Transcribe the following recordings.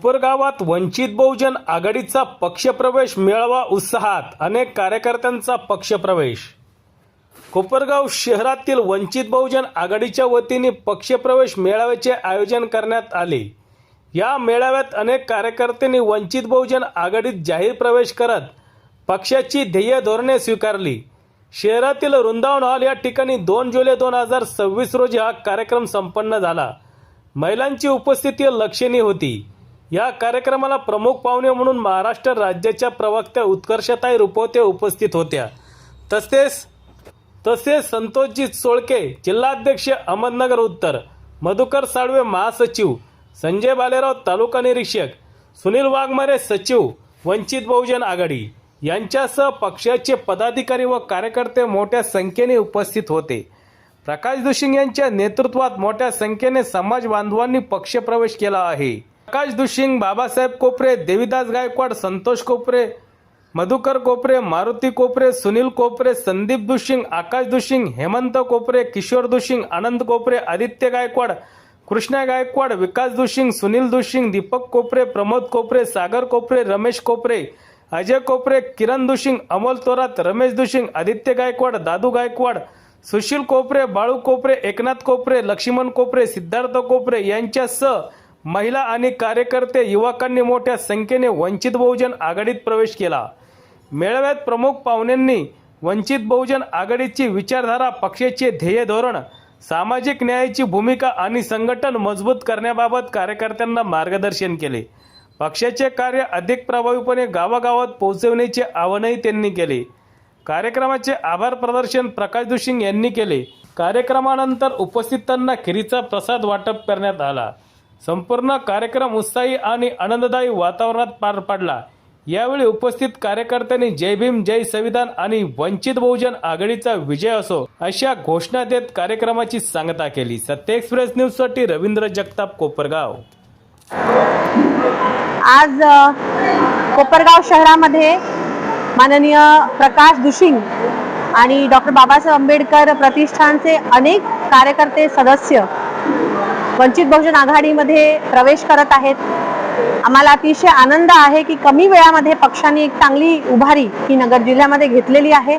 कोपरगावात वंचित बहुजन आघाडीचा पक्षप्रवेश मेळावा उत्साहात, अनेक कार्यकर्त्यांचा पक्षप्रवेश। कोपरगाव शहरातील वंचित बहुजन आघाडीच्या वतीने पक्षप्रवेश मेळाव्याचे आयोजन करण्यात आले। या मेळाव्यात अनेक कार्यकर्त्यांनी वंचित बहुजन आघाडीत जाहीर प्रवेश करत पक्षाची ध्येय धोरणे स्वीकारली। शहरातील वृंदावन हॉल या ठिकाणी 2 जुलै 2026 रोजी हा कार्यक्रम संपन्न झाला। महिलांची उपस्थिती लक्षणीय होती। या कार्यक्रमाला प्रमुख पाहुणे म्हणून महाराष्ट्र राज्याच्या प्रवक्त्या उत्कर्षताई रुपवते उपस्थित होत्या। तसेच संतोषजी सोळके जिल्हाध्यक्ष अहमदनगर उत्तर, मधुकर साळवे महासचिव, संजय बालेराव तालुका निरीक्षक, सुनील वाघमारे सचिव वंचित बहुजन आघाडी यांच्यासह पक्षाचे पदाधिकारी व कार्यकर्ते मोठ्या संख्येने उपस्थित होते। प्रकाश दुशिंग यांच्या नेतृत्वात मोठ्या संख्येने समाज बांधवांनी पक्षप्रवेश केला आहे। प्रकाश दुशिंग, बाबासाहेब कोपरे, देवीदास गायकवाड, संतोष कोपरे, मधुकर कोपरे, मारुती कोपरे, सुनील कोपरे, संदीप दुशिंग, आकाश दुशिंग, हेमंत कोपरे, किशोर दुशिंग, आनंद कोपरे, आदित्य गायकवाड, कृष्णा गायकवाड, विकास दुशिंग, सुनील दुशिंग, दीपक कोपरे, प्रमोद कोपरे, सागर कोपरे, रमेश कोपरे, अजय कोपरे, किरण दुशिंग, अमोल तोरात, रमेश दुशिंग, आदित्य गायकवाड, दादू गायकवाड, सुशील कोपरे, बाळू कोपरे, एकनाथ कोपरे, लक्ष्मण कोपरे, सिद्धार्थ कोपरे यांच्यासह महिला आणि कार्यकर्ते युवकांनी मोठ्या संख्येने वंचित बहुजन आघाडीत प्रवेश केला। मेळाव्यात प्रमुख पाहुण्यांनी वंचित बहुजन आघाडीची विचारधारा, पक्षाचे ध्येय धोरण, सामाजिक न्यायाची भूमिका आणि संघटन मजबूत करण्याबाबत कार्यकर्त्यांना मार्गदर्शन केले। पक्षाचे कार्य अधिक प्रभावीपणे गावागावात पोहोचवण्याचे आवाहनही त्यांनी केले। कार्यक्रमाचे आभार प्रदर्शन प्रकाश दुशिंग यांनी केले। कार्यक्रमानंतर उपस्थितांना खिरीचा प्रसाद वाटप करण्यात आला। संपूर्ण कार्यक्रम उत्साही आणि आनंददायी वातावरणात पार पडला। यावेळी उपस्थित कार्यकर्त्यांनी जय भीम, जय संविधान आणि वंचित बहुजन आघाडीचा विजय असो अशा घोषणा देत कार्यक्रमाची सांगता केली। सत्य एक्सप्रेस न्यूज साठी रवींद्र जगताप, कोपरगाव। आज कोपरगाव शहरामध्ये माननीय प्रकाश दुशिंग आणि डॉक्टर बाबासाहेब आंबेडकर प्रतिष्ठानचे अनेक कार्यकर्ते सदस्य वंचित बहुजन आघाडीमध्ये प्रवेश करत आहेत। आम्हाला अतिशय आनंद आहे की कमी वेळामध्ये पक्षाने एक चांगली उभारी ही नगर जिल्ह्यामध्ये घेतलेली आहे।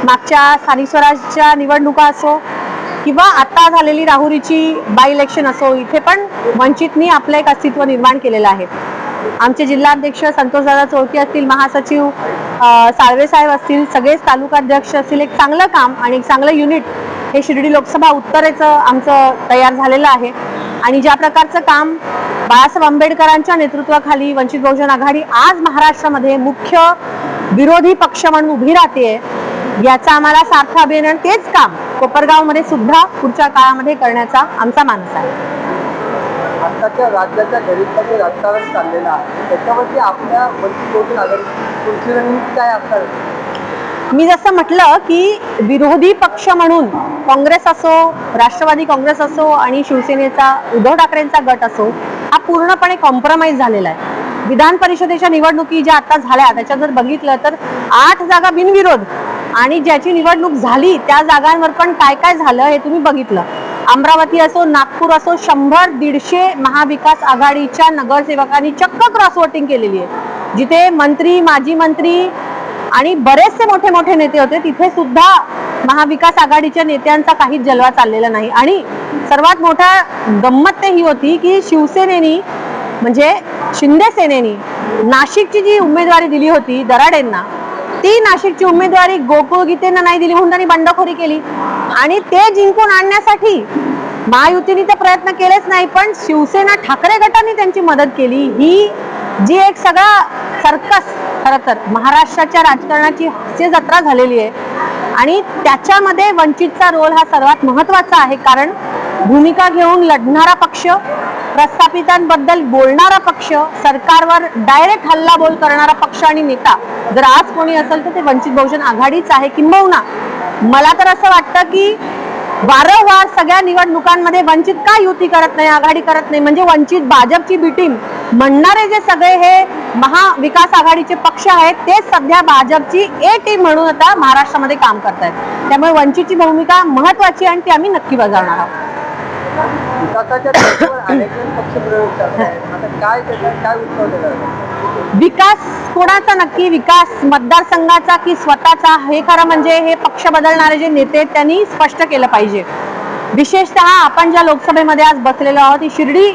मागच्या स्थानिक स्वराज्याच्या निवडणुका असो किंवा आता झालेली राहुरीची बाय इलेक्शन असो, इथे पण वंचितनी आपलं एक अस्तित्व निर्माण केलेलं आहे। आमचे जिल्हाध्यक्ष संतोषदादा सोळके असतील, महासचिव साळवे साहेब असतील, सगळेच तालुकाध्यक्ष असतील, एक चांगलं काम आणि एक चांगलं युनिट हे शिर्डी लोकसभा उत्तरेचं आमचं तयार झालेलं आहे। आणि ज्या प्रकारचं काम बाळासाहेब आंबेडकरांच्या नेतृत्वाखाली वंचित बहुजन आघाडी आज महाराष्ट्रामध्ये मुख्य विरोधी पक्ष म्हणून उभी राहते, याचा आम्हाला सार्थ अभिनंदन। तेच काम कोपरगावमध्ये सुद्धा पुढच्या काळामध्ये करण्याचा आमचा मानस आहे। आताच्या राज्याच्या गरीबाचे राजकारण चाललेलं आहे, त्याच्यावरती आपल्या वंचित बहुजन आघाडीची रणनीती काय असणार? मी जसं म्हटलं की विरोधी पक्ष म्हणून काँग्रेस असो, राष्ट्रवादी काँग्रेस असो आणि शिवसेनेचा उद्धव ठाकरेंचा गट असो, हा पूर्णपणे कॉम्प्रोमाइज झालेला आहे। विधान परिषदेच्या निवडणुकी ज्या आता झाल्या त्याच्यात जर बघितलं तर 8 जागा बिनविरोध आणि ज्याची निवडणूक झाली त्या जागांवर पण काय काय झालं हे तुम्ही बघितलं। अमरावती असो, नागपूर असो, 100-150 महाविकास आघाडीच्या नगरसेवकांनी चक्क क्रॉस वोटिंग केलेली आहे। जिथे मंत्री, माजी मंत्री आणि बरेचसे मोठे मोठे नेते होते, तिथे सुद्धा महाविकास आघाडीच्या नेत्यांचा काहीच जलवा चाललेला नाही। आणि सर्वात मोठा गंमत ही होती की शिवसेनेनी म्हणजे शिंदे सेनेनी नाशिकची जी उमेदवारी दिली होती दराडेंना, ती नाशिकची उमेदवारी गोकुळ गीतेंना नाही दिली म्हणून त्यांनी बंडखोरी केली आणि ते जिंकून आणण्यासाठी महायुतीने तर प्रयत्न केलेच नाही, पण शिवसेना ठाकरे गटाने त्यांची मदत केली। ही जी एक सगळा सर्कस खरं तर महाराष्ट्राच्या राजकारणाची हास्य जत्रा झालेली आहे आणि त्याच्यामध्ये वंचितचा रोल हा सर्वात महत्त्वाचा आहे। कारण भूमिका घेऊन लढणारा पक्ष, प्रस्थापितांबद्दल बोलणारा पक्ष, सरकारवर डायरेक्ट हल्लाबोल करणारा पक्ष आणि नेता जर आज कोणी असेल तर ते वंचित बहुजन आघाडीच आहे। किंबहुना मला तर असं वाटतं की वारंवार सगळ्या निवडणुकांमध्ये वंचित का युती करत नाही, आघाडी करत नाही, म्हणजे वंचित भाजपची बी टीम म्हणणारे जे सगळे हे महाविकास आघाडीचे पक्ष आहेत ते सध्या भाजपची ए टीम म्हणून आता महाराष्ट्रामध्ये काम करतायत। त्यामुळे वंचितची भूमिका महत्त्वाची आणि ती आम्ही नक्की बजावणार आहोत। विकासाच्या धर्तीवर अनेक जण पक्षप्रवेश करतायत. आता काय त्याच्यात काय उत्तर देणार? विकास कोणाचा नक्की विकास मतदारसंघाचा की स्वतःचा हे खरं म्हणजे हे पक्ष बदलणारे जे नेते आहेत त्यांनी स्पष्ट केलं पाहिजे. विशेषतः आपण ज्या लोकसभेमध्ये आज बसलेलो आहोत ही शिर्डी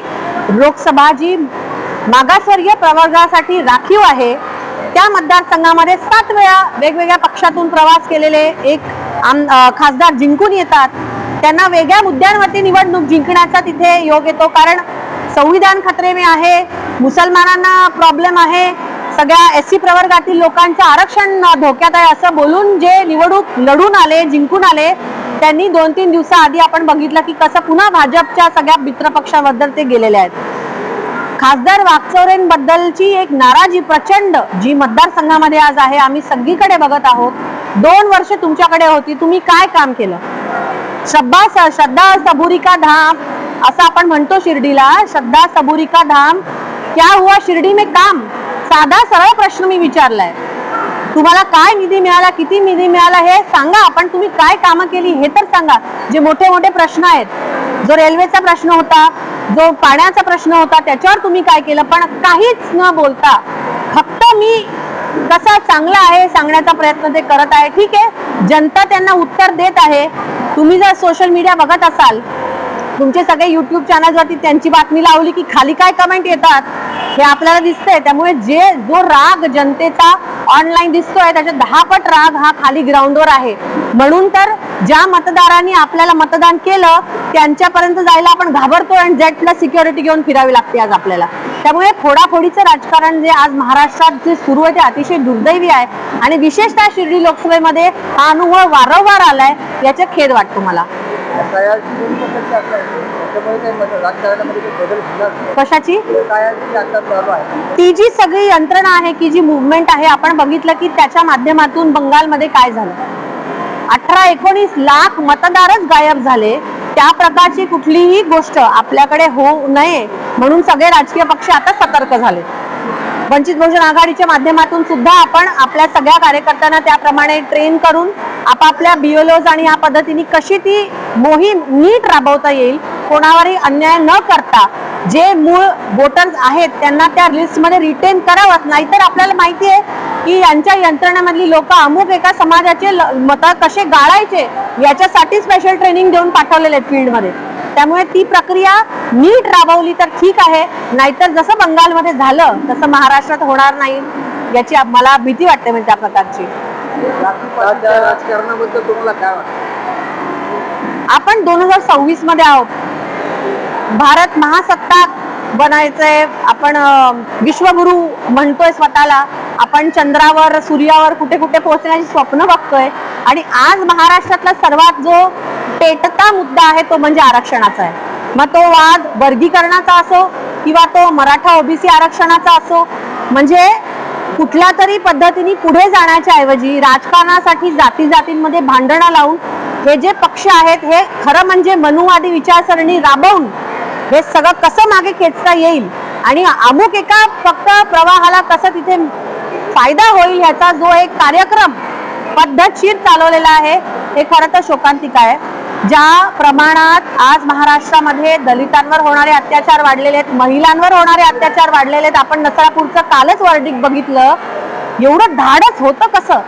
लोकसभा जी मागासवर्गीय प्रवर्गासाठी राखीव आहे त्या मतदारसंघामध्ये 7 वेळा वेगवेगळ्या पक्षातून प्रवास केलेले एक खासदार जिंकून येतात. त्यांना वेगळ्या मुद्द्यांवरती निवडणूक जिंकण्याचा तिथे योग येतो. कारण संविधान खतरे में आहे, मुसलमानांना प्रॉब्लेम आहे, सगळ्या SC प्रवर्गातील लोकांचं आरक्षण धोक्यात आहे असं बोलून जे निवडणूक लढून आले जिंकून आले त्यांनी 2-3 दिवसाआधी आपण बघितलं की कसं पुन्हा भाजपच्या सगळ्या मित्रपक्षाबद्दल ते गेलेले आहेत. खासदार वाकचौरेंबद्दलची एक नाराजी प्रचंड जी मतदारसंघामध्ये आज आहे आम्ही सगळीकडे बघत आहोत. 2 वर्ष तुमच्याकडे होती, तुम्ही काय काम केलं? श्रद्धा सबुरी का धाम असं आपण म्हणतो शिर्डीला. श्रद्धा सबुरी का धाम क्या हुआ शिर्डी में काम? साधा सरळ प्रश्न मी विचारलाय. तुम्हाला काय निधी मिळाला, किती निधी मिळाला हे सांगा. आपण तुम्ही काय कामं केली हे तर सांगा. जे मोठे मोठे प्रश्न आहेत, जो रेल्वेचा प्रश्न होता, जो पाण्याचा प्रश्न होता, त्याच्यावर तुम्ही काय केलं? पण काहीच न बोलता फक्त मी कसा चांगला आहे सांगण्याचा प्रयत्न ते करत आहे. ठीक आहे, जनता त्यांना उत्तर देत आहे. तुम्ही जर सोशल मीडिया बघत असाल, तुमचे सगळे युट्यूब चॅनलवरती त्यांची बातमी लावली की खाली काय कमेंट येतात हे आपल्याला दिसतंय. त्यामुळे जो राग जनतेचा ऑनलाईन दिसतोय त्याच्या 10 पट राग हा खाली ग्राउंडवर आहे. म्हणून तर ज्या मतदारांनी आपल्याला मतदान केलं त्यांच्यापर्यंत जायला आपण घाबरतोय आणि Z+ सिक्युरिटी घेऊन फिरावी लागते आज आपल्याला. त्यामुळे फोडाफोडीचं राजकारण जे आज महाराष्ट्रात जे सुरू आहे ते अतिशय दुर्दैवी आहे आणि विशेषतः शिर्डी लोकसभेमध्ये हा अनुभव वारंवार आलाय याचा खेद वाटतो मला. कशाची? ती जी सगळी यंत्रणा आहे की जी मुवमेंट आहे आपण बघितलं की त्याच्या माध्यमातून बंगालमध्ये काय झालं. 18-19 लाख मतदारच गायब झाले. त्या प्रकारची कुठलीही गोष्ट आपल्याकडे होऊ नये म्हणून सगळे राजकीय पक्ष आता सतर्क झाले. वंचित बहुजन आघाडीच्या माध्यमातून सुद्धा आपण आपल्या सगळ्या कार्यकर्त्यांना त्याप्रमाणे ट्रेन करून आपापल्या BLOs आणि या पद्धतीने कशी ती मोहीम नीट राबवता येईल, कोणावरही अन्याय न करता जे मूळ वोटर्स आहेत त्यांना त्या लिस्टमध्ये रिटेन करावं. नाहीतर आपल्याला माहिती आहे की यांच्या यंत्रणेमधली लोक अमुक एका समाजाचे मत कसे गाळायचे याच्यासाठी स्पेशल ट्रेनिंग देऊन पाठवलेले आहेत फील्डमध्ये. त्यामुळे ती प्रक्रिया नीट राबवली तर ठीक आहे, नाहीतर जसं बंगालमध्ये झालं तसं महाराष्ट्रात होणार नाही याची मला भीती वाटते. म्हणजे त्या प्रकारची राजकारणाबद्दल तुम्हाला काय वाटतं? आपण 2026 मध्ये आहोत. भारत महासत्ता बनायचंय. आपण विश्वगुरु म्हणतोय स्वतःला. आपण चंद्रावर सूर्यावर कुठे कुठे पोहोचण्याची स्वप्न बघतोय आणि आज महाराष्ट्रातला सर्वात जो पेटता मुद्दा आहे तो म्हणजे आरक्षणाचा आहे. मग तो वाद वर्गीकरणाचा असो किंवा तो मराठा OBC आरक्षणाचा असो, म्हणजे कुठल्या तरी पद्धतीने पुढे जाण्याच्या ऐवजी राजकारणासाठी जातींमध्ये भांडणं लावून हे जे पक्ष आहेत हे खरं म्हणजे मनुवादी विचारसरणी राबवून हे सगळं कसं मागे खेचता येईल आणि अमुक एका फक्त प्रवाहाला कसं तिथे फायदा होईल ह्याचा जो एक कार्यक्रम पद्धतशीर चालवलेला आहे हे खरं तर शोकांतिक आहे. ज्या प्रमाणात आज महाराष्ट्रामध्ये दलितांवर होणारे अत्याचार वाढलेले आहेत, महिलांवर होणारे अत्याचार वाढलेले आहेत. आपण नसरापूरचं कालच वर्डिक्ट बघितलं. एवढं धाडस होतं कसं?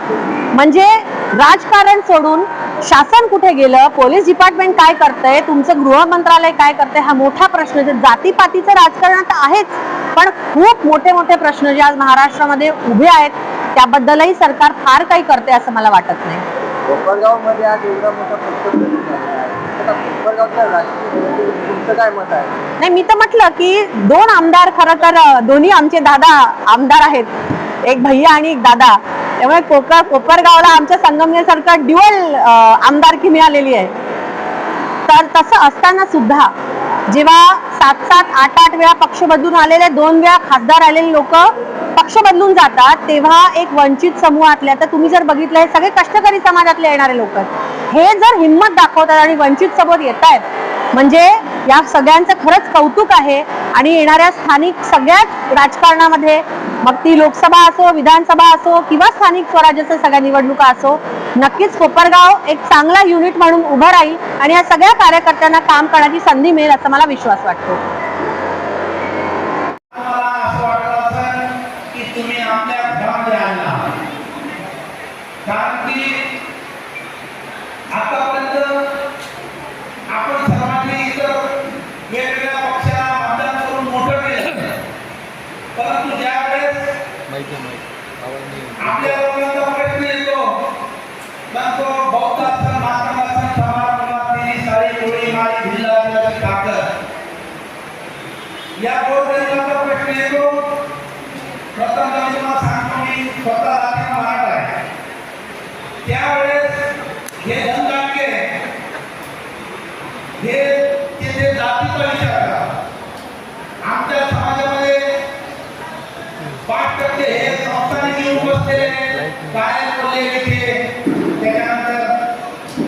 म्हणजे राजकारण सोडून शासन कुठे गेलं, पोलीस डिपार्टमेंट काय करतंय, तुमचं गृह मंत्रालय काय करतंय हा मोठा प्रश्न. जातीपातीचं राजकारण तर आहेच, पण खूप मोठे मोठे प्रश्न जे आज महाराष्ट्रामध्ये उभे आहेत त्याबद्दलही सरकार फार काही करते असं मला वाटत नाही. कोपरगावमध्ये आज एवढा मोठा कोपरगावच्या राजकीय तुमचं काय मत आहे? नाही, मी तर म्हटलं की 2 आमदार खरं तर दोन्ही आमचे दादा आमदार आहेत, एक भैया आणि एक दादा. त्यामुळे कोपरगावला आमच्या संगमनेरसारखं ड्युअल आमदारकी मिळालेली आहे. तर तसं असताना सुद्धा जेव्हा 7-7, 8-8 वेळा पक्ष बदलून आलेले, 2 वेळा खासदार आलेले लोक पक्ष बदलून जातात तेव्हा एक वंचित समूहातल्या, तर तुम्ही जर बघितलं हे सगळे कष्टकरी समाजातले येणारे लोक हे जर हिंमत दाखवतात आणि वंचित समोर येत आहेत म्हणजे या सगळ्यांचं खरंच कौतुक आहे. आणि येणाऱ्या स्थानिक सगळ्याच राजकारणामध्ये मग ती लोकसभा असो, विधानसभा असो किंवा स्थानिक स्वराज्याच्या सगळ्या निवडणुका असो, नक्कीच कोपरगाव एक चांगला युनिट म्हणून उभं राहील आणि या सगळ्या कार्यकर्त्यांना काम करण्याची संधी मिळेल असा मला विश्वास वाटतो. असं वाटत असेल की तुम्ही आपल्या घरामध्ये आणला, कारण की आतापर्यंत आपण सर्वांनी इतर वेगवेगळ्या पक्षाला मतदान करून मोठं केलं, परंतु ज्यावेळेस आपल्या लोकांचा प्रश्न येतो, मग तो बौद्ध असेल, महात्मा असेल, समाजवादी, सारी कोळी माळी भिल्ला असल्याचं ताकद या गोरगरिबाचा प्रश्न येतो. प्रथम तुम्हाला सांगतो, मी स्वतः राजकीय मराठा आहे. त्यावेळेस हे धनगाडगे हे तिथे जातीचा विचार करतात. आमच्या समाजामध्ये 5% हे संस्थानिक येऊन बसलेले, काय बोलले तिथे, त्याच्यानंतर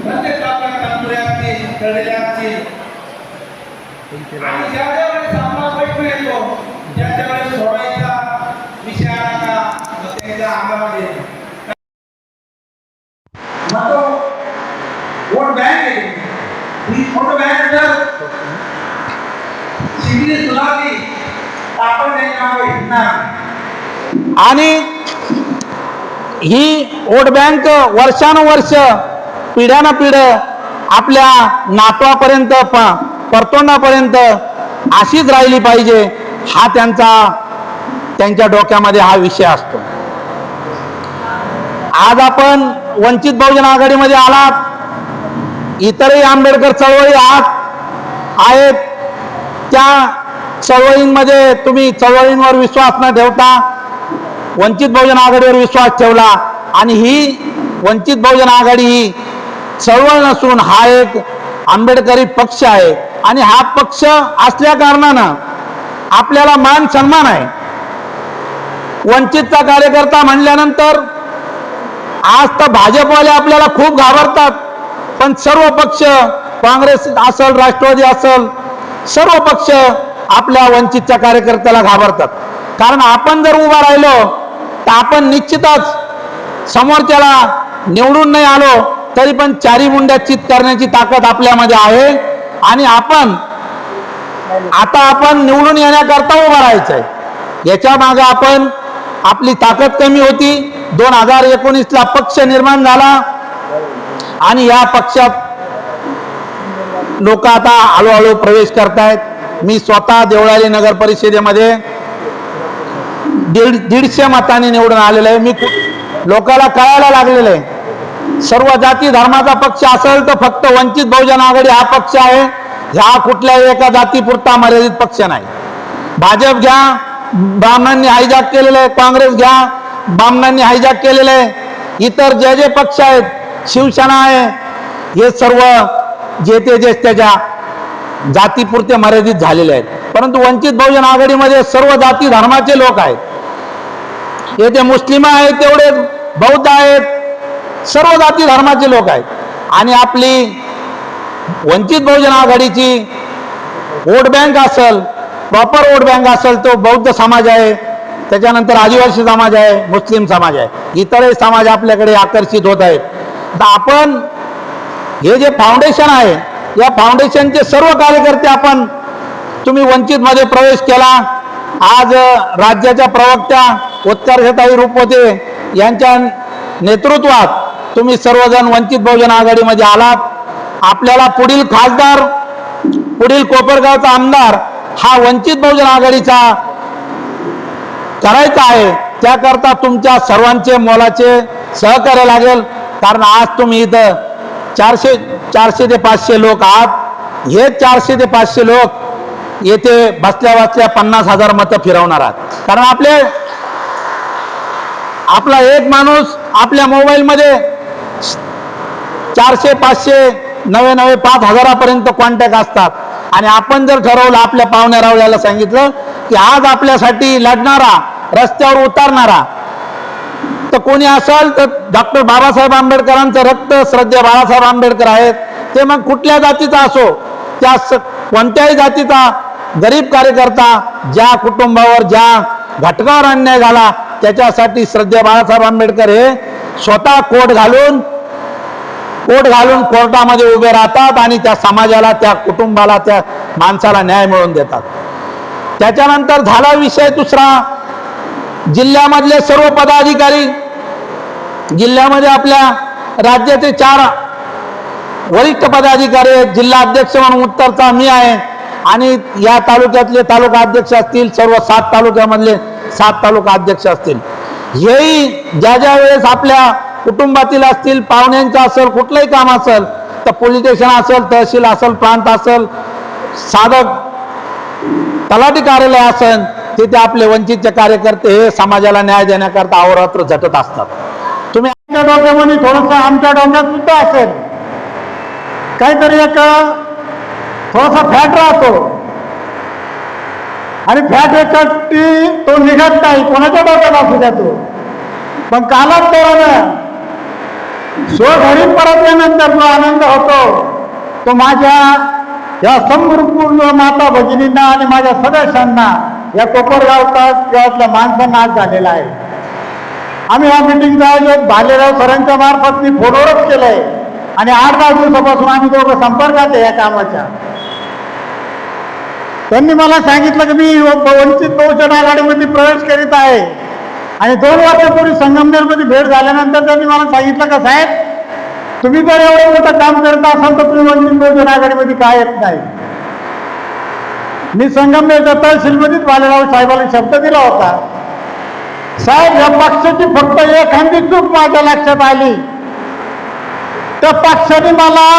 प्रत्येक तालुक्यात तांदुळे असतील, तळलेले असतील, आणि ज्या वेळेस आम्हाला प्रश्न येतो, ज्या वेळेस सोडायचा विषय आला का, मग त्यांच्या अंगामध्ये मग तो वोट बँक आहे. ही वोट बँक जर शिबिरी सुधारली तर आपण त्यांच्या मागे हिंडणार. आणि ही वोट बँक वर्षानुवर्ष पिढ्यानपिढ्या आपल्या नातवापर्यंत परतोंडापर्यंत अशीच राहिली पाहिजे, हा त्यांच्या डोक्यामध्ये हा विषय असतो. आज आपण वंचित बहुजन आघाडीमध्ये आलात, इतरही आंबेडकर चळवळी आहेत, त्या चळवळींमध्ये तुम्ही चळवळींवर विश्वास न ठेवता वंचित बहुजन आघाडीवर विश्वास ठेवला, आणि ही वंचित बहुजन आघाडी ही चळवळ नसून हा एक आंबेडकरी पक्ष आहे. आणि हा पक्ष असल्या कारणानं आपल्याला मान सन्मान आहे. वंचितचा कार्यकर्ता म्हणल्यानंतर आज तर भाजपवाले आपल्याला खूप घाबरतात, पण सर्व पक्ष, काँग्रेस असेल, राष्ट्रवादी असेल, सर्व पक्ष आपल्या वंचितच्या कार्यकर्त्याला घाबरतात. कारण आपण जर उभा राहिलो तर आपण निश्चितच समोरच्याला निवडून नाही आलो तरी पण चारी मुंड्या चित करण्याची ताकद आपल्यामध्ये आहे. आणि आपण निवडून येण्याकरता उभा राहायचं आहे. याच्या मागे आपली ताकद कमी होती. 2019ला पक्ष निर्माण झाला आणि या पक्षात लोक आता हळूहळू प्रवेश करतायत. मी स्वतः देवळाली नगर परिषदेमध्ये 150 मतांनी निवडून आलेलो आहे. मी लोकांना कळायला लागलेलं आहे, सर्व जाती धर्माचा पक्ष असेल तर फक्त वंचित बहुजन आघाडी हा पक्ष आहे. ह्या कुठल्याही एका जातीपुरता मर्यादित पक्ष नाही. भाजप घ्या, ब्राह्मणांनी हायजॅक केलेलं आहे. काँग्रेस घ्या, ब्राह्मणांनी हायजॅक केलेलं आहे. इतर जे पक्ष आहेत, शिवसेना आहे, हे सर्व जे त्याच्या जातीपुरते मर्यादित झालेले आहेत. परंतु वंचित बहुजन आघाडीमध्ये सर्व जाती धर्माचे लोक आहेत. येथे मुस्लिम आहेत, तेवढे बौद्ध आहेत, सर्व जाती धर्माचे लोक आहेत. आणि आपली वंचित बहुजन आघाडीची वोट बँक असेल, प्रॉपर वोट बँक असेल, तो बौद्ध समाज आहे, त्याच्यानंतर आदिवासी समाज आहे, मुस्लिम समाज आहे, इतरही समाज आपल्याकडे आकर्षित होत आहेत. तर आपण हे जे फाउंडेशन आहे, या फाउंडेशनचे सर्व कार्यकर्ते तुम्ही वंचितमध्ये प्रवेश केला. आज राज्याच्या प्रवक्त्या उत्कर्षताई रुपवते यांच्या नेतृत्वात तुम्ही सर्वजण वंचित बहुजन आघाडीमध्ये आलात. आपल्याला पुढील खासदार, पुढील कोपरगावचा आमदार हा वंचित बहुजन आघाडीचा करायचा आहे. त्याकरता तुमच्या सर्वांचे मोलाचे सहकार्य लागेल. कारण आज तुम्ही इथं 400 ते 500 लोक आहात. हे 400 ते 500 लोक येथे बसल्या 50,000 मतं फिरवणार आहात. कारण आपला एक माणूस आपल्या मोबाईलमध्ये 400-500 नवे 5,000पर्यंत कॉन्टॅक्ट असतात. आणि आपण जर ठरवलं, आपल्या पाहुण्या रावळ्याला सांगितलं की आज आपल्यासाठी लढणारा, रस्त्यावर उतरणारा तर कोणी असेल तर डॉक्टर बाबासाहेब आंबेडकरांचं रक्त श्रद्धेय बाळासाहेब आंबेडकर आहेत. ते मग कुठल्या जातीचा असो, त्या कोणत्याही जातीचा गरीब कार्यकर्ता, ज्या कुटुंबावर, ज्या घटकावर अन्याय झाला त्याच्यासाठी श्रद्धेय बाळासाहेब आंबेडकर हे स्वतः कोट घालून कोर्टामध्ये उभे राहतात आणि त्या समाजाला, त्या कुटुंबाला, त्या माणसाला न्याय मिळवून देतात. त्याच्यानंतर झाला विषय दुसरा, जिल्ह्यामधले सर्व पदाधिकारी, जिल्ह्यामध्ये आपल्या राज्याचे 4 वरिष्ठ पदाधिकारी आहेत. जिल्हा अध्यक्ष म्हणून उत्तरचा मी आहे आणि या तालुक्यातले तालुका अध्यक्ष असतील, सर्व 7 तालुक्यामधले 7 तालुका अध्यक्ष असतील. हेही ज्या ज्या वेळेस आपल्या कुटुंबातील असतील, पाहुण्यांचं असेल, कुठलंही काम असेल तर पोलीस स्टेशन असेल, तहसील असेल, प्रांत असेल, साधक तलाठी कार्यालय असेल, तिथे आपले वंचितचे कार्यकर्ते हे समाजाला न्याय देण्याकरता अहोरात्र झटत असतात. तुम्ही आमच्या डोक्यामध्ये थोडंसं, आमच्या डोक्यात सुद्धा असेल काहीतरी एक थोडासा फॅट राहतो आणि फॅट एकटी तो निघत नाही, कोणाच्या डोक्यात असू द्या तो. पण कालांतरानं स्वघरी परतल्यानंतर जो आनंद होतो तो माझ्या या संपूर्ण माता भगिनींना आणि माझ्या सदस्यांना, या कोपरगावातल्या माणसांना आज झालेला आहे. आम्ही हा मिटिंगचं आयोजन भालेराव सरांच्या मार्फत मी फोनवरच केलंय आणि 8-10 दिवसापासून आम्ही दोघं संपर्कात आहे या कामाच्या. त्यांनी मला सांगितलं की मी वंचित बहुजन आघाडीमध्ये प्रवेश करीत आहे आणि 2 वर्षापूर्वी संगमनेरमध्ये भेट झाल्यानंतर त्यांनी मला सांगितलं का साहेब, तुम्ही जर एवढं मोठं काम करत असाल तर तुम्ही वंचित बहुजन आघाडीमध्ये काय येत नाही. मी संगमनेरच्या तहसीलमध्येच भालेराव साहेबांना शब्द दिला होता, साहेब या पक्षाची फक्त एखादी चूक माझ्या लक्षात आली, त्या पक्षाने मला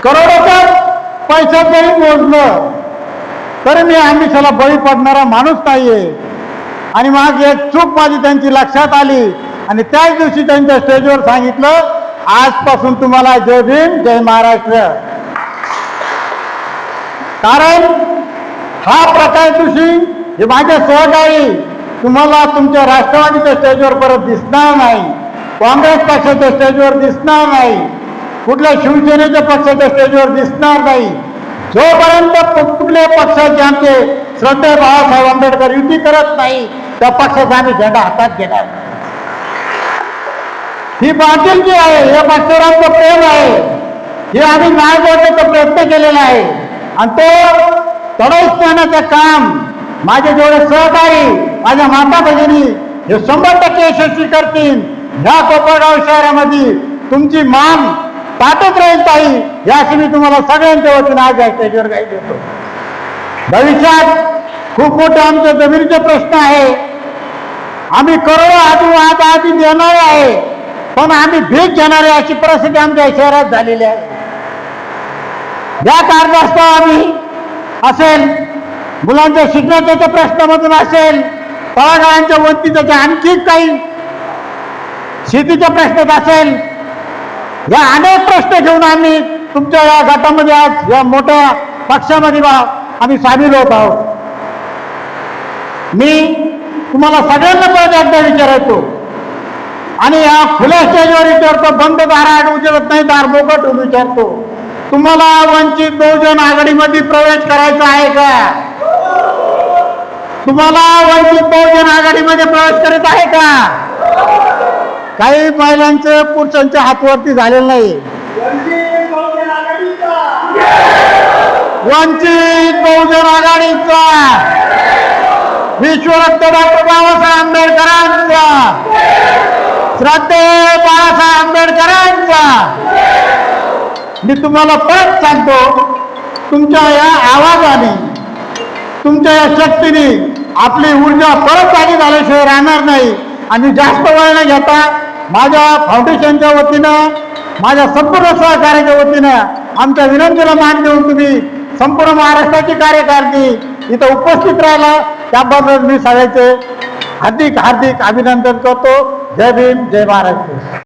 करोडोच्या पैशात जरी मोजलं तरी मी आमिषाला बळी पडणारा माणूस नाहीये. आणि मग एक चूक माझी त्यांची लक्षात आली आणि त्याच दिवशी त्यांच्या स्टेजवर सांगितलं, आजपासून तुम्हाला जय भीम जय महाराष्ट्र. कारण हा प्रकार दिवशी हे माझे सहकारी तुम्हाला तुमच्या राष्ट्रवादीच्या स्टेजवर परत दिसणार नाही, काँग्रेस पक्षाच्या स्टेजवर दिसणार नाही, कुठल्या शिवसेनेच्या पक्षाच्या स्टेजवर दिसणार नाही. जोपर्यंत कुठल्या पक्षाचे आमचे श्रद्धेय बाळासाहेब आंबेडकर युती करत नाही त्या पक्षाचा आम्ही झेंडा हातात घेणार. ही बांधिलकी आहे, या पक्षावर आमचं प्रेम आहे, हे आम्ही न्याय देण्याचा प्रयत्न केलेला आहे आणि तो तडजण्याचं काम माझे जेवढे सहकारी, माझ्या माता भगिनी हे 100% यशस्वी करतील. ह्या कोपरगाव शहरामध्ये तुमची मान ताटत राहील ताई, याची मी तुम्हाला सगळ्यांच्या वतीने आज या स्टेजवर काही देतो. भविष्यात खूप मोठे आमचे जमिनीचे प्रश्न आहे, आम्ही करोडो आधी देणारे आहे, पण आम्ही भीक घेणारे अशी परिस्थिती आमच्या शहरात झालेली आहे. या कारणास्तव आम्ही असेल, मुलांच्या शिक्षणाच्या प्रश्नामधून असेल, तळागाळांच्या वंचिताच्या आणखी काही शेतीच्या प्रश्नात असेल, या अनेक प्रश्न घेऊन आम्ही तुमच्या या गटामध्ये आज या मोठ्या पक्षामध्ये आम्ही सामील होत आहोत. मी तुम्हाला सगळ्यांना परत एकदा विचारायचो आणि या खुल्या स्टेजवर विचारतो, बंद दाराआड उचलत नाही, दार मोकळं ठेवून विचारतो, तुम्हाला वंचित बहुजन आघाडीमध्ये प्रवेश करायचा आहे का? तुम्हाला वंचित बहुजन आघाडीमध्ये प्रवेश करायचा आहे का? काही महिलांचे पुरुषांच्या हातवरती झालेलं नाही. वंचित बहुजन आघाडीचा, विश्वरत्न डॉक्टर बाबासाहेब आंबेडकरांचा, श्रद्धेय बाळासाहेब आंबेडकरांचा. मी तुम्हाला परत सांगतो, तुमच्या या आवाजाने, तुमच्या या शक्तीने आपली ऊर्जा परत जागी झाल्याशिवाय राहणार नाही. आणि जास्त वेळ न घेता माझ्या फाउंडेशनच्या वतीनं, माझ्या संपूर्ण सहकार्याच्या वतीनं आमच्या विनंतीला मान देऊन तुम्ही संपूर्ण महाराष्ट्राची कार्यकारिणी इथं उपस्थित राहिला त्याबद्दल मी सगळ्याचे हार्दिक हार्दिक अभिनंदन करतो. जय भीम जय महाराष्ट्र.